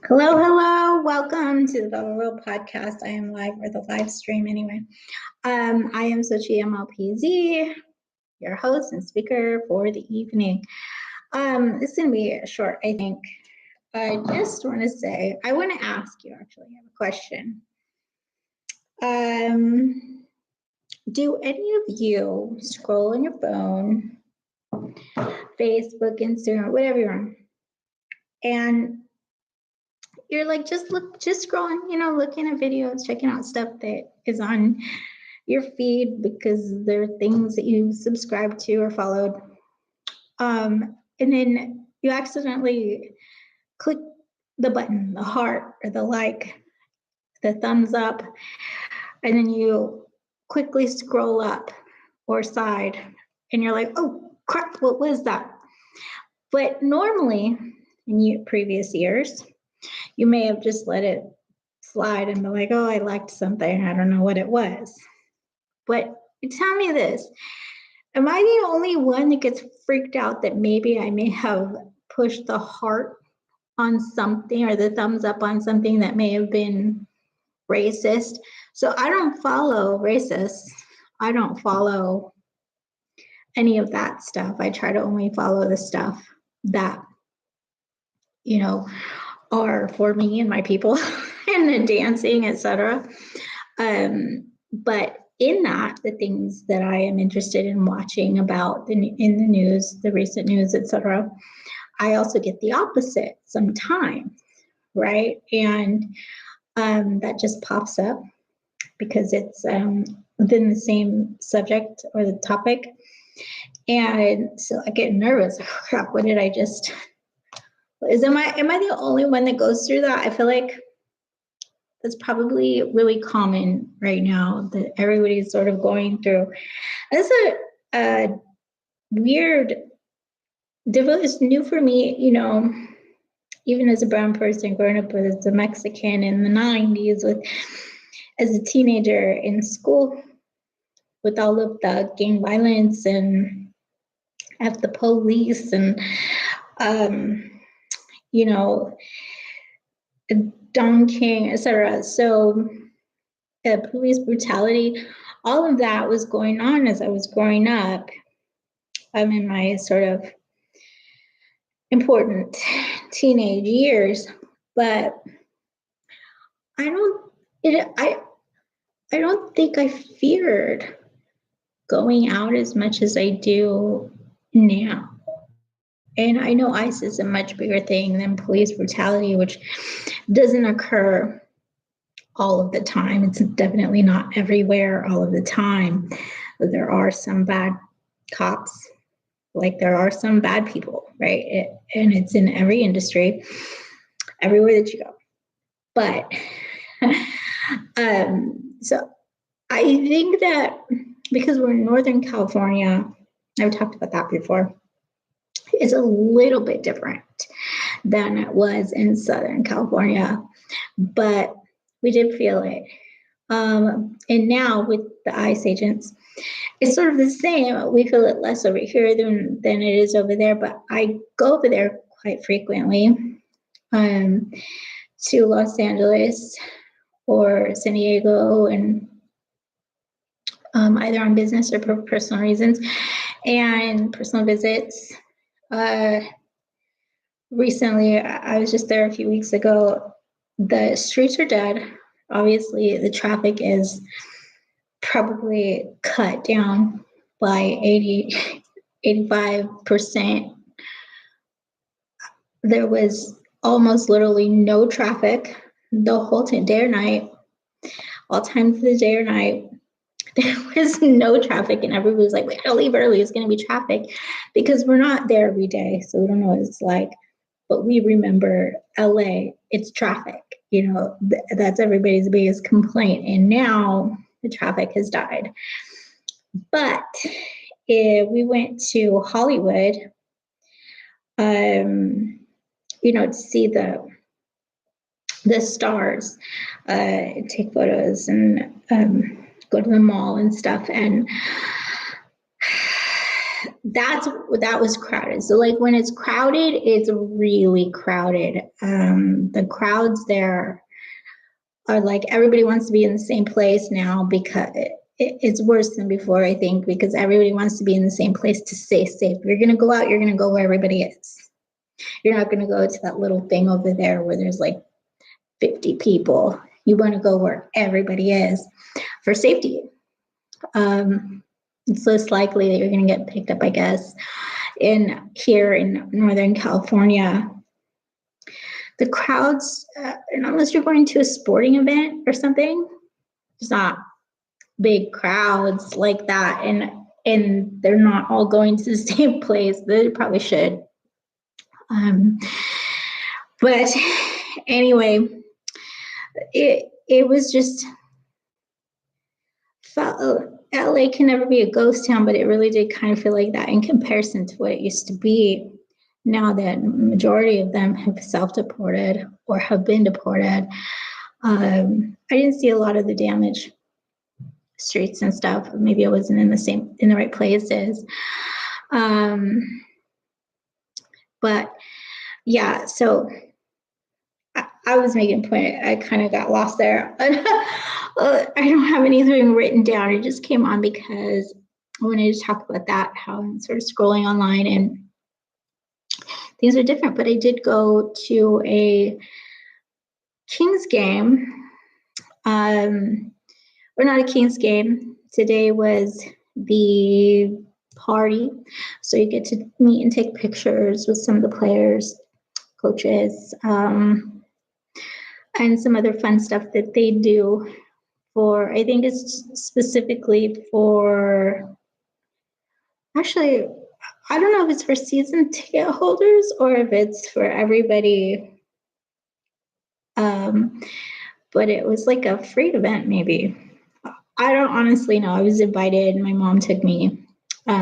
Hello, hello. Welcome to the Ba.Bl podcast. I am live, or the live stream anyway. I am Xochitl MLPZ, your host and speaker for the evening. This is going to be short, I think. I just want to say, I want to ask you, actually, I have a question. Do any of you scroll on your phone, Facebook, Instagram, whatever you're on, and you're like just scrolling, looking at videos, checking out stuff that is on your feed because there are things that you subscribe to or followed. And then you accidentally click the button, the heart or the like, the thumbs up, and then you quickly scroll up or side and you're like, oh crap, what was that? But normally in previous years, you may have just let it slide and be like, oh, I liked something. I don't know what it was. But tell me this. Am I the only one that gets freaked out that maybe I may have pushed the heart on something or the thumbs up on something that may have been racist? So I don't follow racists. I don't follow any of that stuff. I try to only follow the stuff that, are for me and my people and the dancing, etc. But in that, the things that I am interested in watching about in the news, the recent news, etc., I also get the opposite sometimes, right? And that just pops up because it's within the same subject or the topic. And so I get nervous. Oh, crap, what did I just... Am I the only one that goes through that? I feel like that's probably really common right now that everybody's sort of going through. That's a weird, difficult. It's new for me, even as a brown person growing up as a Mexican in the 90s, as a teenager in school, with all of the gang violence and F the police and Don King, etc. So police brutality, all of that was going on as I was growing up. I'm in my sort of important teenage years, but I don't think I feared going out as much as I do now. And I know ICE is a much bigger thing than police brutality, which doesn't occur all of the time. It's definitely not everywhere all of the time. There are some bad cops, like there are some bad people, right? And it's in every industry, everywhere that you go. But so I think that because we're in Northern California, I've talked about that before, it's a little bit different than it was in Southern California, but we did feel it. And now with the ICE agents, it's sort of the same. We feel it less over here than it is over there, but I go over there quite frequently to Los Angeles or San Diego, and either on business or for personal reasons and personal visits. Recently, I was just there a few weeks ago. The streets are dead. Obviously, the traffic is probably cut down by 85%. There was almost literally no traffic the whole day or night, all times of the day or night. There was no traffic, and everybody was like, we gotta leave early, it's gonna be traffic, because we're not there every day, so we don't know what it's like. But we remember LA, it's traffic, that's everybody's biggest complaint. And now the traffic has died. But we went to Hollywood, to see the stars, take photos and go to the mall and stuff. And that was crowded. So like when it's crowded, it's really crowded. The crowds there are like everybody wants to be in the same place now because it's worse than before, I think, because everybody wants to be in the same place to stay safe. If you're going to go out, you're going to go where everybody is. You're not going to go to that little thing over there where there's like 50 people. You want to go where everybody is for safety. It's less likely that you're going to get picked up, I guess. Here in Northern California, the crowds, unless you're going to a sporting event or something, it's not big crowds like that, and they're not all going to the same place. They probably should. But anyway, it was just felt LA can never be a ghost town, but it really did kind of feel like that in comparison to what it used to be. Now that majority of them have self-deported or have been deported, I didn't see a lot of the damage streets and stuff. Maybe I wasn't in the right places. But yeah, so I was making a point. I kind of got lost there. I don't have anything written down. It just came on because I wanted to talk about that, how I'm sort of scrolling online and things are different. But I did go to a Kings game, or not a Kings game. Today was the party. So you get to meet and take pictures with some of the players, coaches, and some other fun stuff that they do for, I think it's specifically for, actually, I don't know if it's for season ticket holders or if it's for everybody. But it was like a free event, maybe. I don't honestly know. I was invited. My mom took me.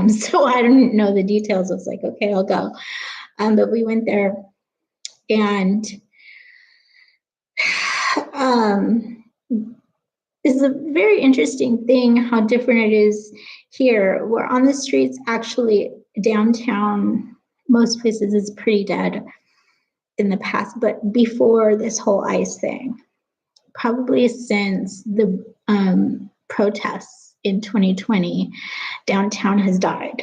So I didn't know the details. I was like, okay, I'll go. But we went there, and it's a very interesting thing how different it is here. We're on the streets, actually, downtown, most places is pretty dead in the past, but before this whole ICE thing, probably since the protests in 2020, downtown has died.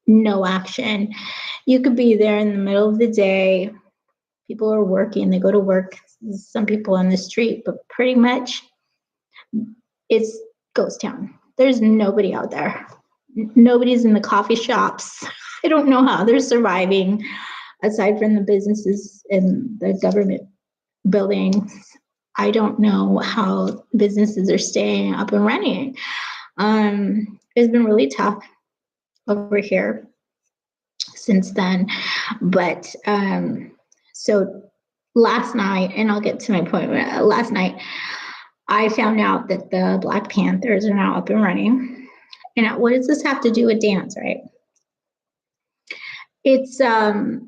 No action. You could be there in the middle of the day. People are working, they go to work. Some people on the street, but pretty much it's ghost town. There's nobody out there. Nobody's in the coffee shops. I don't know how they're surviving aside from the businesses and the government buildings. I don't know how businesses are staying up and running. It's been really tough over here since then. But so last night, and I'll get to my point, last night, I found out that the Black Panthers are now up and running. And what does this have to do with dance, right? It's a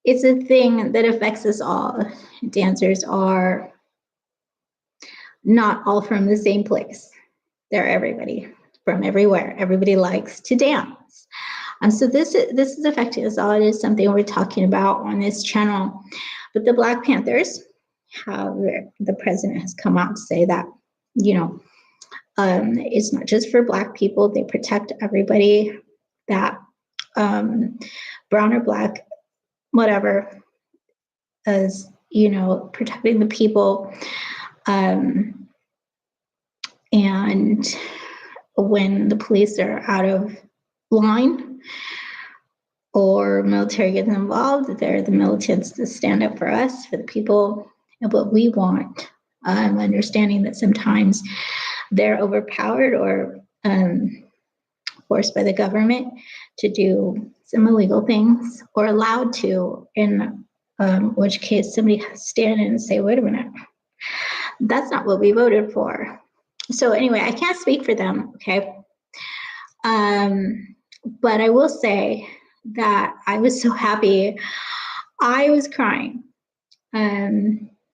thing that affects us all. Dancers are not all from the same place. They're everybody from everywhere. Everybody likes to dance. And so this is affecting us all. It is something we're talking about on this channel. But the Black Panthers, the president has come out to say that, it's not just for Black people. They protect everybody that brown or Black, whatever, as protecting the people. And when the police are out of line or military gets involved, they're the militants to stand up for us, for the people, and what we want. I'm understanding that sometimes they're overpowered or forced by the government to do some illegal things, or allowed to, in which case somebody has to stand in and say, wait a minute, that's not what we voted for. So anyway, I can't speak for them, okay? But I will say that I was so happy. I was crying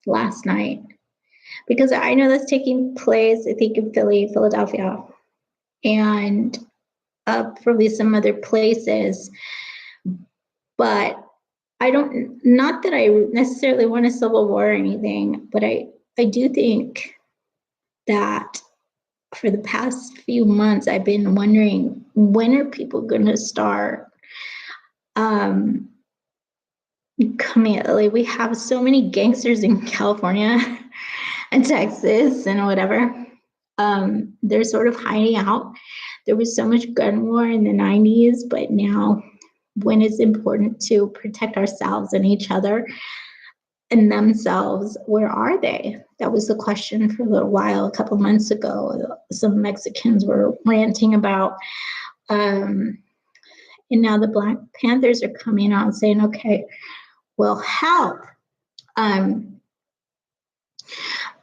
last night because I know that's taking place, I think, in Philadelphia. And probably some other places. But I don't, not that I necessarily want a civil war or anything, but I do think that for the past few months, I've been wondering, when are people going to start coming? Like, we have so many gangsters in California and Texas and whatever. They're sort of hiding out. There was so much gun war in the 90s, but now when it's important to protect ourselves and each other and themselves, where are they? That was the question for a little while. A couple months ago, some Mexicans were ranting about, and now the Black Panthers are coming out and saying, okay, well, help.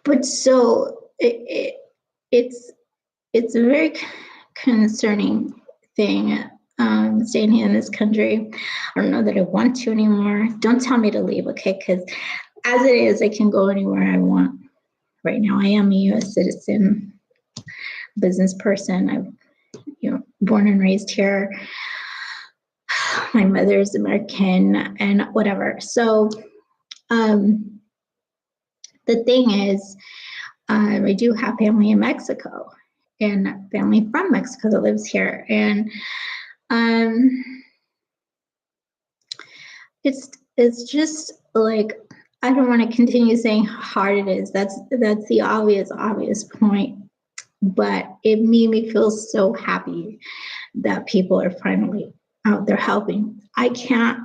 But so it's a very concerning thing, staying here in this country. I don't know that I want to anymore. Don't tell me to leave, okay? Because as it is, I can go anywhere I want. Right now, I am a U.S. citizen, business person. I'm, born and raised here. My mother is American and whatever. So the thing is, I do have family in Mexico and family from Mexico that lives here. And it's just like, I don't want to continue saying how hard it is. That's the obvious point. But it made me feel so happy that people are finally out there helping. I can't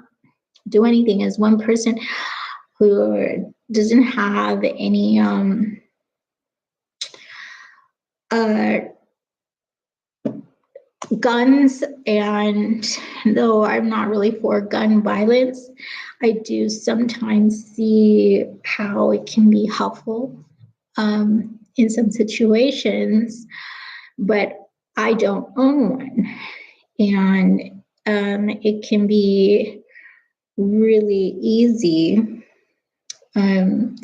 do anything as one person who doesn't have any guns, and though I'm not really for gun violence, I do sometimes see how it can be helpful in some situations, but I don't own one. And it can be really easy to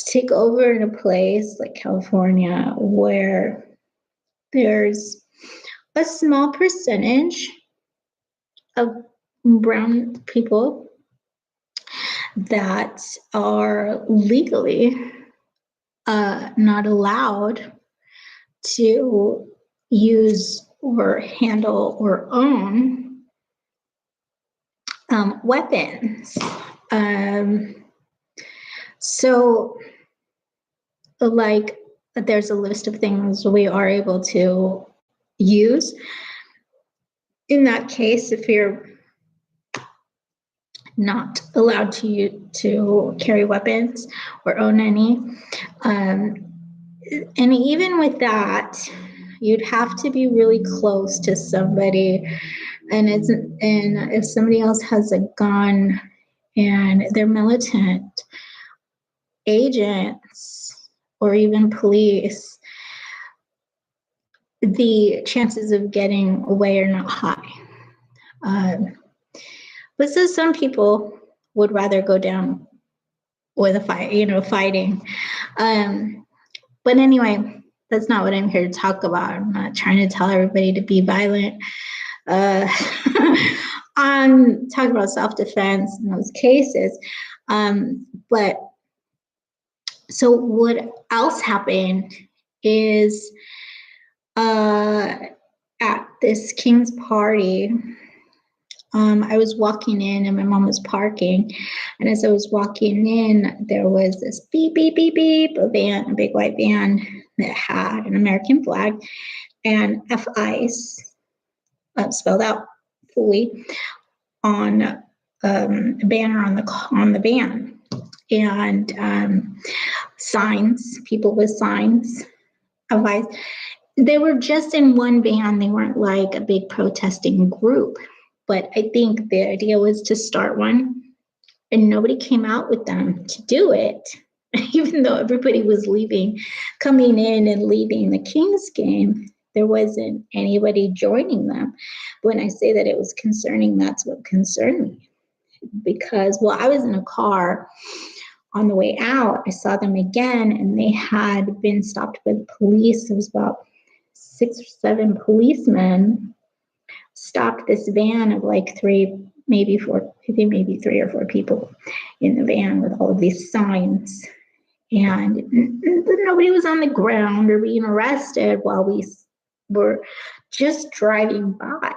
take over in a place like California where there's a small percentage of brown people that are legally not allowed to use or handle or own weapons. So, like, there's a list of things we are able to use. In that case, if you're not allowed to carry weapons or own any, and even with that, you'd have to be really close to somebody, and if somebody else has a gun and they're militant agents or even police, the chances of getting away are not high. But so some people would rather go down with a fight, fighting. But anyway, that's not what I'm here to talk about. I'm not trying to tell everybody to be violent. I'm talking about self-defense in those cases. But so what else happened is at this King's party, I was walking in and my mom was parking. And as I was walking in, there was this beep, beep, beep, beep, a big white van that had an American flag and F-ICE spelled out fully on a banner on the van. And signs, people with signs of ICE. They were just in one van. They weren't like a big protesting group. But I think the idea was to start one, and nobody came out with them to do it, even though everybody was coming in and leaving the Kings game. There wasn't anybody joining them. When I say that it was concerning, that's what concerned me. Because while I was in a car on the way out, I saw them again, and they had been stopped by the police. There was about 6 or 7 policemen stopped this van of like maybe three or four people in the van with all of these signs. And nobody was on the ground or being arrested while we were just driving by.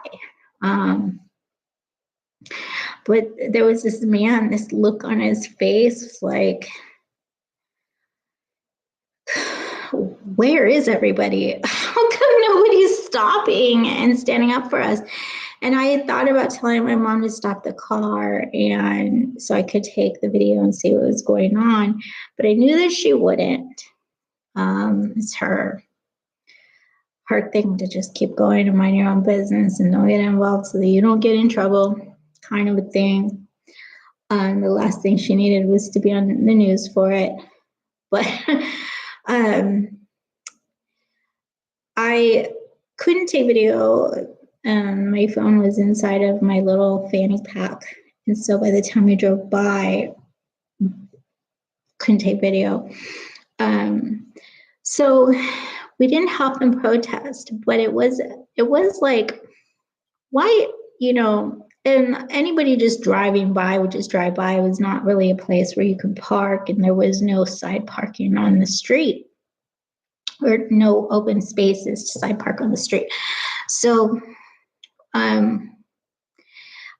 But there was this man, this look on his face, like, where is everybody? How come nobody's stopping and standing up for us? And I had thought about telling my mom to stop the car and so I could take the video and see what was going on, but I knew that she wouldn't. It's her thing to just keep going and mind your own business and don't get involved so that you don't get in trouble, kind of a thing. The last thing she needed was to be on the news for it. But I couldn't take video. My phone was inside of my little fanny pack. And so by the time we drove by, couldn't take video. So we didn't help them protest, but it was like, why, and anybody just driving by would just drive by. It was not really a place where you could park, and there was no side parking on the street or no open spaces to side park on the street. So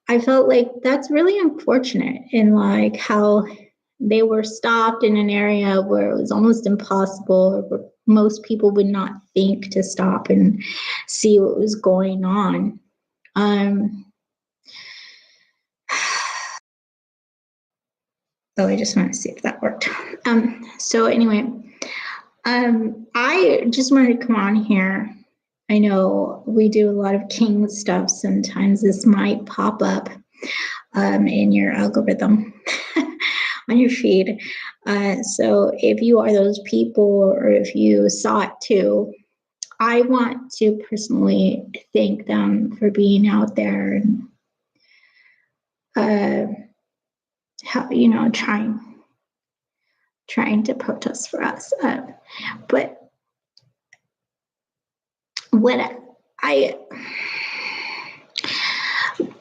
I felt like that's really unfortunate in like how they were stopped in an area where it was almost impossible, or where most people would not think to stop and see what was going on. So I just want to see if that worked. So anyway, I just wanted to come on here. I know we do a lot of king stuff. Sometimes this might pop up in your algorithm on your feed. So if you are those people, or if you saw it too, I want to personally thank them for being out there and trying to protest for us. But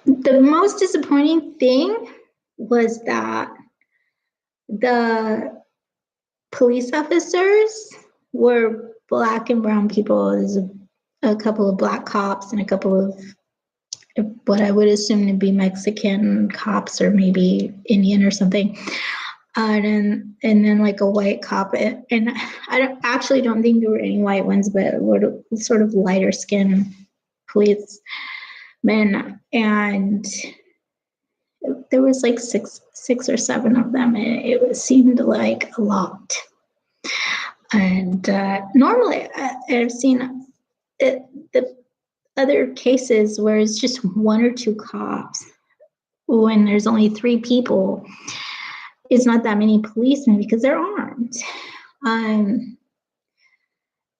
the most disappointing thing was that the police officers were Black and brown people. There's a couple of Black cops and a couple of what I would assume to be Mexican cops, or maybe Indian or something. And then like a white cop, and I don't think there were any white ones, but were sort of lighter skinned policemen, and there was like six or seven of them, and it seemed like a lot. And normally I've seen the other cases where it's just one or two cops when there's only three people. It's not that many policemen because they're armed.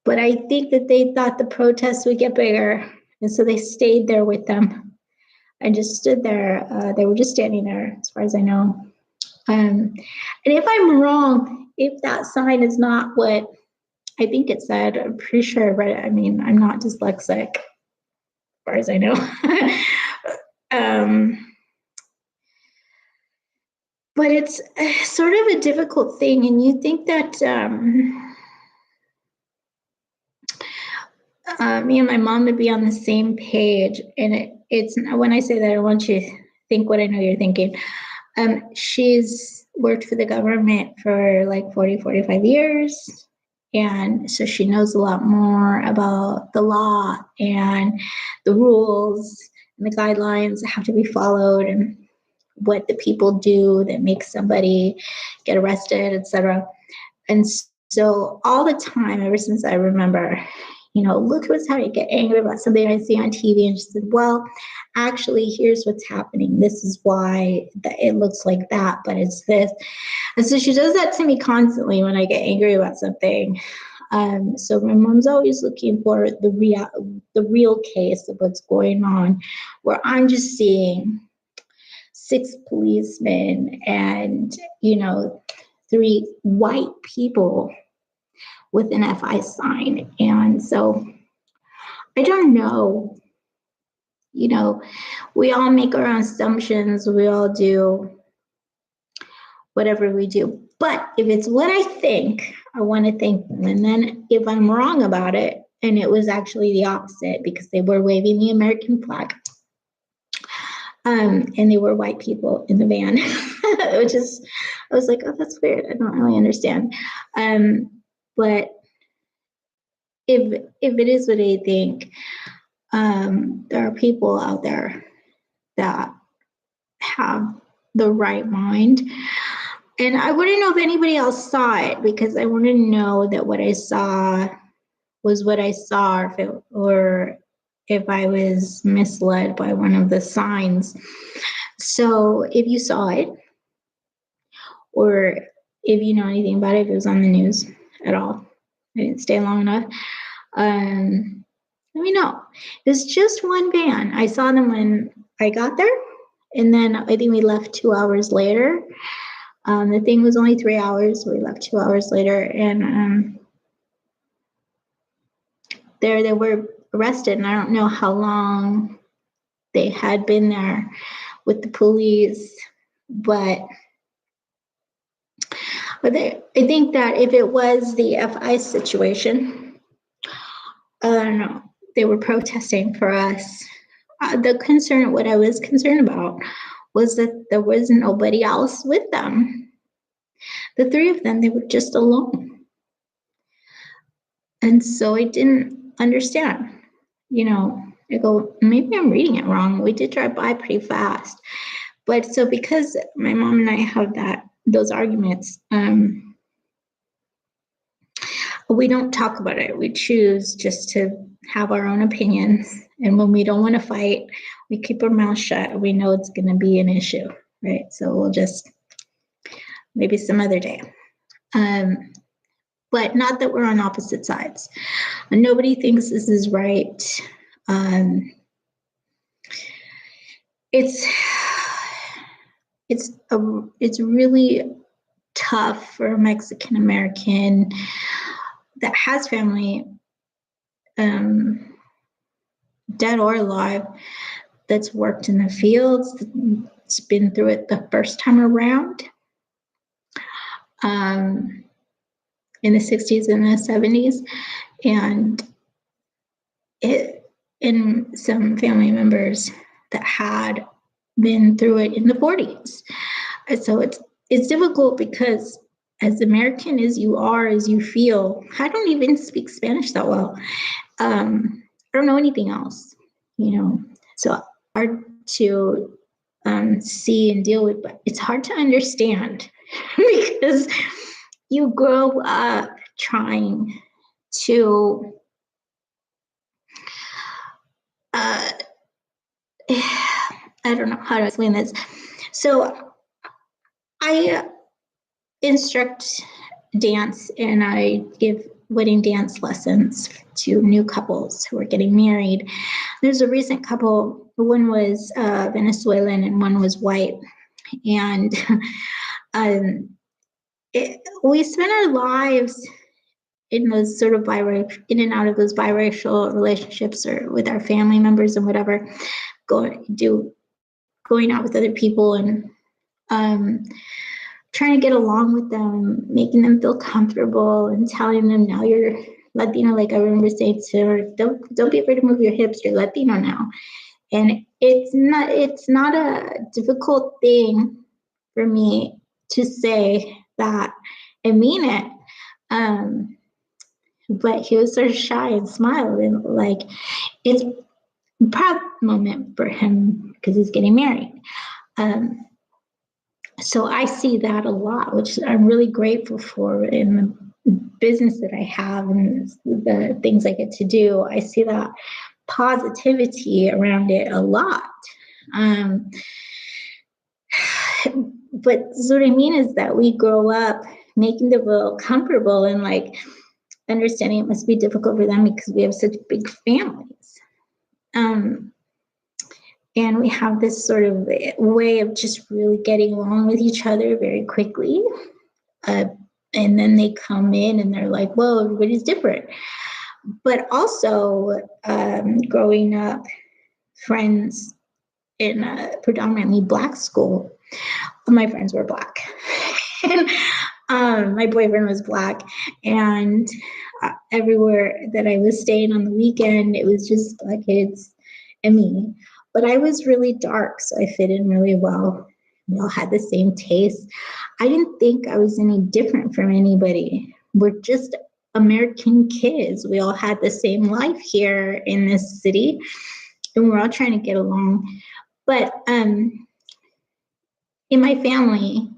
But I think that they thought the protests would get bigger, and so they stayed there with them and just stood there. They were just standing there, as far as I know. And if I'm wrong, if that sign is not what I think it said, I'm pretty sure I read it. I mean, I'm not dyslexic, as far as I know. But it's sort of a difficult thing, and you think that me and my mom would be on the same page. And it's when I say that, I want you to think what I know you're thinking. She's worked for the government for like 45 years. And so she knows a lot more about the law and the rules and the guidelines that have to be followed, and what the people do that makes somebody get arrested, etc. And so all the time, ever since I remember, look what's how I get angry about something I see on TV, and she said, well, actually, here's what's happening. This is why it looks like that, but it's this. And so she does that to me constantly when I get angry about something. So my mom's always looking for the real case of what's going on, where I'm just seeing 6 policemen and 3 white people with an FI sign. And so I don't know You know, we all make our own assumptions. We all do whatever we do. But if it's what I think, I want to thank them. And then if I'm wrong about it, and it was actually the opposite because they were waving the American flag, and they were white people in the van, which is, I was like, oh, that's weird. I don't really understand. But if it is what I think, there are people out there that have the right mind. And I wouldn't know if anybody else saw it, because I want to know that what I saw was what I saw, or if I was misled by one of the signs. So if you saw it, or if you know anything about it, if it was on the news at all, I didn't stay long enough, let me know. It's just one van. I saw them when I got there, and then I think we left 2 hours later. The thing was only 3 hours. We left 2 hours later, and they were arrested, and I don't know how long they had been there with the police, but I think that if it was the FI situation, I don't know, they were protesting for us. What I was concerned about was that there was nobody else with them. The three of them, they were just alone. And so I didn't understand, I go, maybe I'm reading it wrong. We did drive by pretty fast. But so because my mom and I have those arguments, we don't talk about it. We choose just to have our own opinions. And when we don't want to fight, we keep our mouth shut. We know it's going to be an issue, right? So we'll just, maybe some other day. But not that we're on opposite sides. Nobody thinks this is right. It's really tough for a Mexican American that has family, dead or alive, that's worked in the fields, that's been through it the first time around, in the 60s and the 70s, and in some family members that had been through it in the 40s. And so it's difficult because as American as you are, as you feel, I don't even speak Spanish that well. I don't know anything else, so hard to see and deal with, but it's hard to understand because you grow up trying to I don't know how to explain this. So I instruct dance, and I give wedding dance lessons to new couples who are getting married. There's a recent couple, one was Venezuelan and one was white. And we spent our lives in those sort of in and out of those biracial relationships, or with our family members and whatever, going out with other people and trying to get along with them, making them feel comfortable, and telling them, now you're Latino. Like I remember saying to her, don't be afraid to move your hips, you're Latino now. And it's not a difficult thing for me to say that and mean it. But he was sort of shy and smiled, and like, it's a proud moment for him because he's getting married. So I see that a lot, which I'm really grateful for in the business that I have and the things I get to do. I see that positivity around it a lot. But what I mean is that we grow up making them feel comfortable and like understanding it must be difficult for them because we have such big families. And we have this sort of way of just really getting along with each other very quickly. And then they come in and they're like, whoa, everybody's different. But also growing up friends in a predominantly Black school. My friends were Black. And my boyfriend was Black. And everywhere that I was staying on the weekend, it was just Black kids and me. But I was really dark, so I fit in really well. We all had the same taste. I didn't think I was any different from anybody. We're just American kids. We all had the same life here in this city, and we're all trying to get along. But in my family,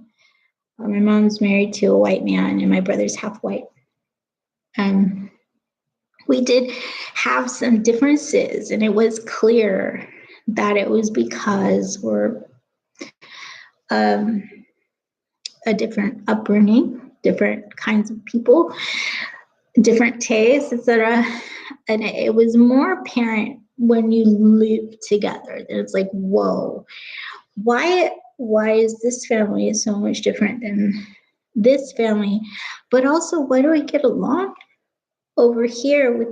my mom's married to a white man, and my brother's half white. We did have some differences, and it was clear that it was because we're a different upbringing, different kinds of people, different tastes, etc. And it was more apparent when you live together. It's like, whoa, why is this family so much different than this family? But also, why do I get along over here with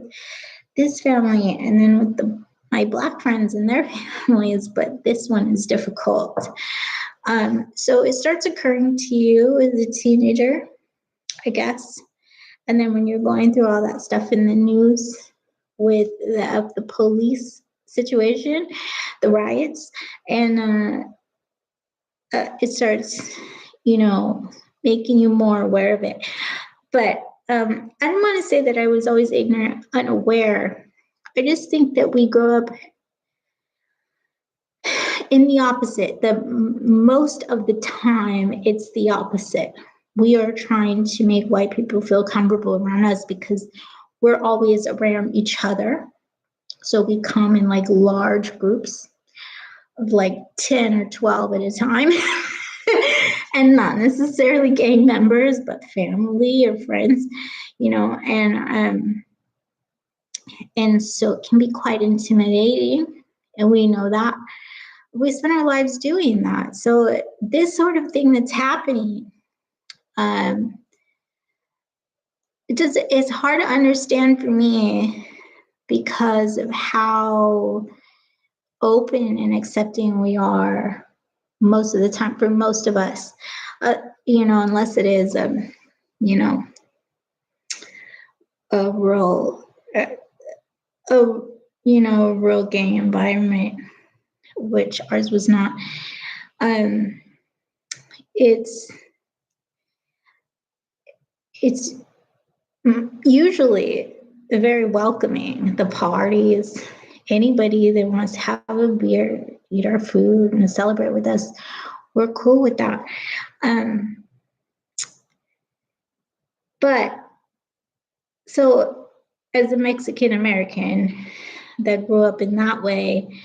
this family and then with my Black friends and their families, but this one is difficult? So it starts occurring to you as a teenager, I guess. And then when you're going through all that stuff in the news with the police situation, the riots, and it starts, making you more aware of it. But I don't want to say that I was always ignorant, unaware. I just think that we grow up in the opposite. Most of the time, it's the opposite. We are trying to make white people feel comfortable around us because we're always around each other. So we come in like large groups of like 10 or 12 at a time. And not necessarily gang members, but family or friends, and so it can be quite intimidating, and we know that. We spend our lives doing that. So this sort of thing that's happening, it's hard to understand for me because of how open and accepting we are most of the time for most of us, unless it is, a real gang environment, which ours was not. It's usually very welcoming. The parties, anybody that wants to have a beer, eat our food, and celebrate with us, we're cool with that. But so as a Mexican American that grew up in that way,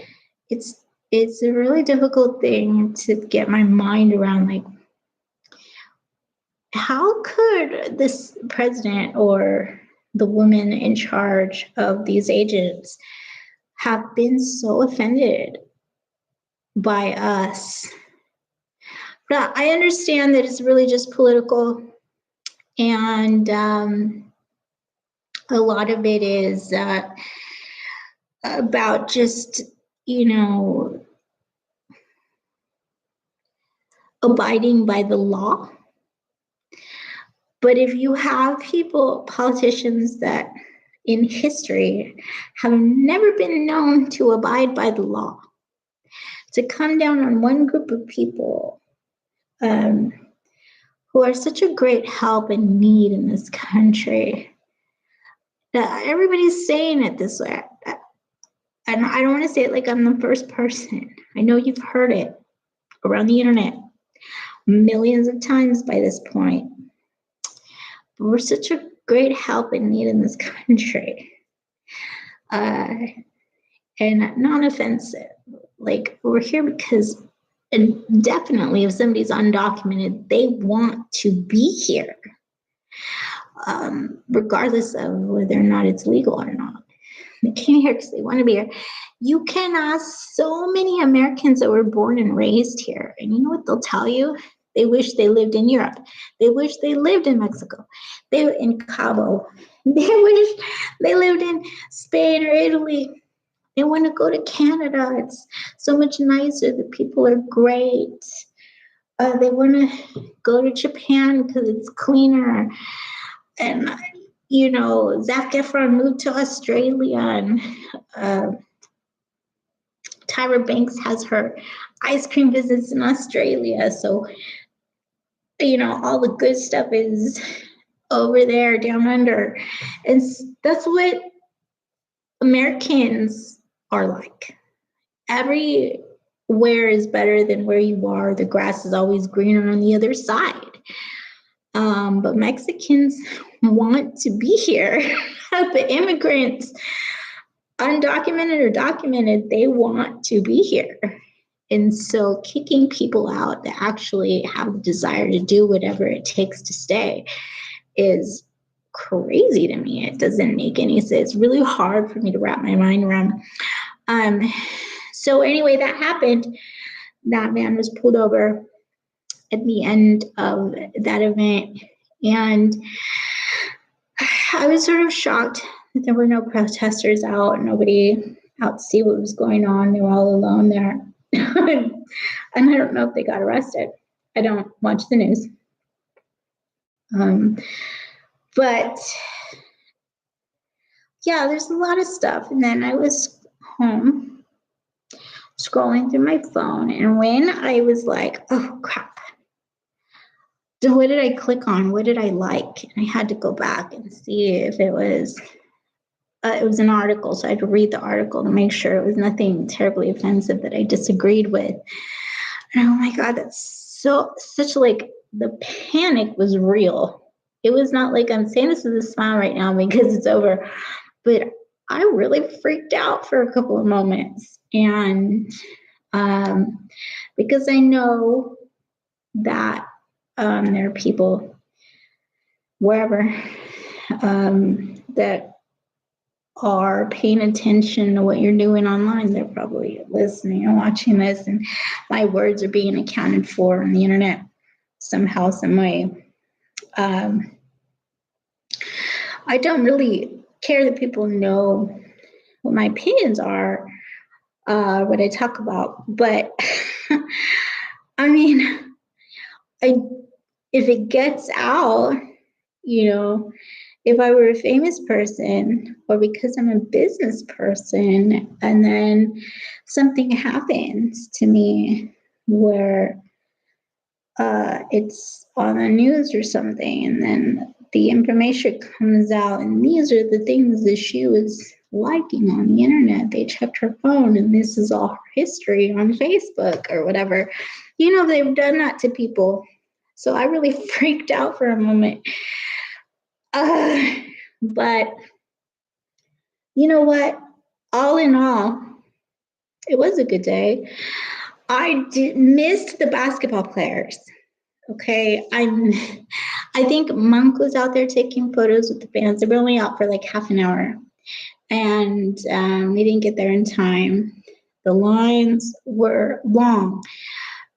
it's a really difficult thing to get my mind around, like, how could this president or the woman in charge of these agents have been so offended by us? But I understand that it's really just political, and a lot of it is about just, abiding by the law. But if you have politicians that in history have never been known to abide by the law, to come down on one group of people who are such a great help and need in this country, that everybody's saying it this way. And I don't want to say it like I'm the first person. I know you've heard it around the internet millions of times by this point. But we're such a great help and need in this country. And non-offensive. Like, we're here because, and definitely if somebody's undocumented, they want to be here, regardless of whether or not it's legal or not. They came here because they want to be here. You can ask so many Americans that were born and raised here, and you know what they'll tell you? They wish they lived in Europe. They wish they lived in Mexico. They in Cabo. They wish they lived in Spain or Italy. They want to go to Canada. It's so much nicer. The people are great. They want to go to Japan because it's cleaner. And, you know, Zac Efron moved to Australia, and Tyra Banks has her ice cream business in Australia. So, you know, all the good stuff is over there down under. And that's what Americans are like. Everywhere is better than where you are. The grass is always greener on the other side. But Mexicans want to be here. But immigrants, undocumented or documented, they want to be here. And so kicking people out that actually have the desire to do whatever it takes to stay is crazy to me. It doesn't make any sense. It's really hard for me to wrap my mind around. So anyway, that happened. That man was pulled over at the end of that event. And I was sort of shocked that there were no protesters out, nobody out to see what was going on. They were all alone there. And I don't know if they got arrested. I don't watch the news. But yeah, there's a lot of stuff. And then I was home scrolling through my phone. And when I was like, oh crap, what did I click on? What did I like? And I had to go back and see if it was an article. So I had to read the article to make sure it was nothing terribly offensive that I disagreed with. And oh my God, that's such like the panic was real. It was not like I'm saying this with a smile right now because it's over, but I really freaked out for a couple of moments. And because I know that there are people wherever that are paying attention to what you're doing online. They're probably listening and watching this, and my words are being accounted for on the internet somehow, some way. I don't really care that people know what my opinions are, what I talk about, but I mean, if it gets out, you know, if I were a famous person or because I'm a business person and then something happens to me where it's on the news or something, and then the information comes out and these are the things that she was liking on the internet. They checked her phone and this is all her history on Facebook or whatever. You know, they've done that to people. So I really freaked out for a moment. But you know what? All in all, it was a good day. I missed the basketball players. Okay, I think Monk was out there taking photos with the fans. They were only out for like half an hour, and we didn't get there in time. The lines were long.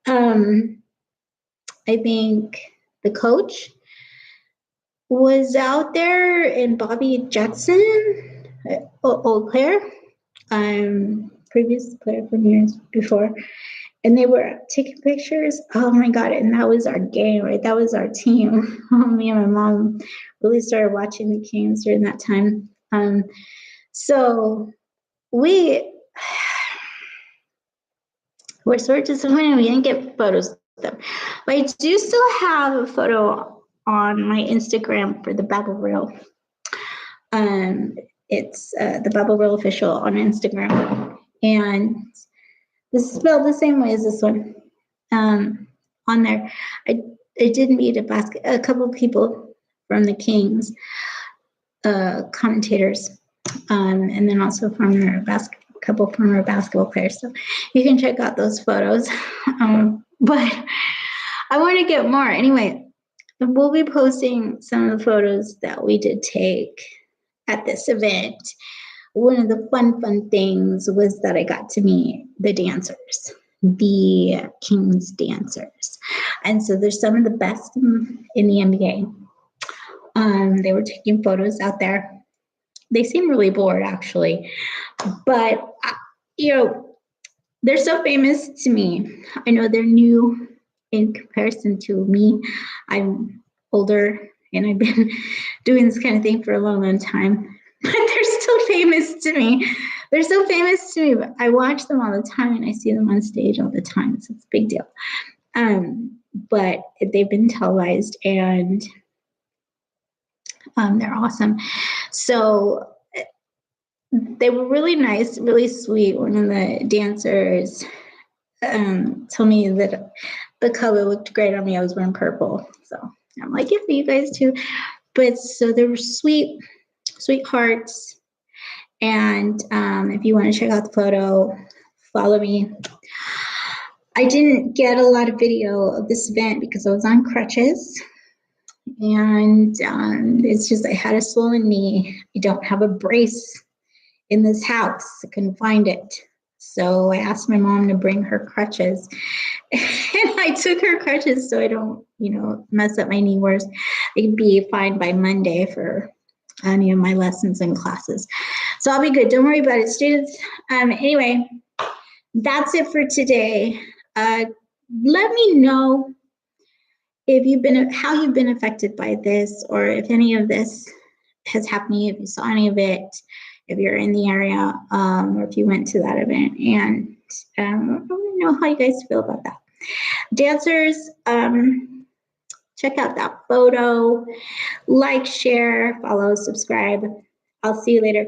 I think the coach was out there, and Bobby Jackson, old player, previous player from years before, and they were taking pictures. Oh my God, and that was our game, right? That was our team. Me and my mom really started watching the games during that time. So we were sort of disappointed we didn't get photos of them. But I do still have a photo on my Instagram for the Ba.Bl. It's the Ba.Bl official on Instagram. And this is spelled the same way as this one. On there, I did meet a couple of people from the Kings, commentators, and then also former couple former basketball players. So you can check out those photos. But I want to get more. Anyway, we'll be posting some of the photos that we did take at this event. One of the fun things was that I got to meet the dancers, the Kings dancers. And so there's some of the best in the NBA. They were taking photos out there. they seem really bored actually. But, they're so famous to me. I know they're new in comparison to me. I'm older and I've been doing this kind of thing for a long, long time. But they're still famous to me. They're so famous to me. But I watch them all the time and I see them on stage all the time. So it's a big deal. But they've been televised and they're awesome. So they were really nice, really sweet. One of the dancers told me that the color looked great on me. I was wearing purple. So I'm like, yeah, for you guys too. But so they were sweethearts. And if you want to check out the photo, follow me. I didn't get a lot of video of this event because I was on crutches. And it's just, I had a swollen knee. I don't have a brace in this house. I couldn't find it. So I asked my mom to bring her crutches. And I took her crutches so I don't, mess up my knee worse. I could be fine by Monday for any of my lessons and classes. So I'll be good. Don't worry about it, students. Anyway, that's it for today. Let me know if how you've been affected by this, or if any of this has happened, if you saw any of it, if you're in the area, or if you went to that event. And I want to know how you guys feel about that. Dancers, check out that photo, like, share, follow, subscribe. I'll see you later.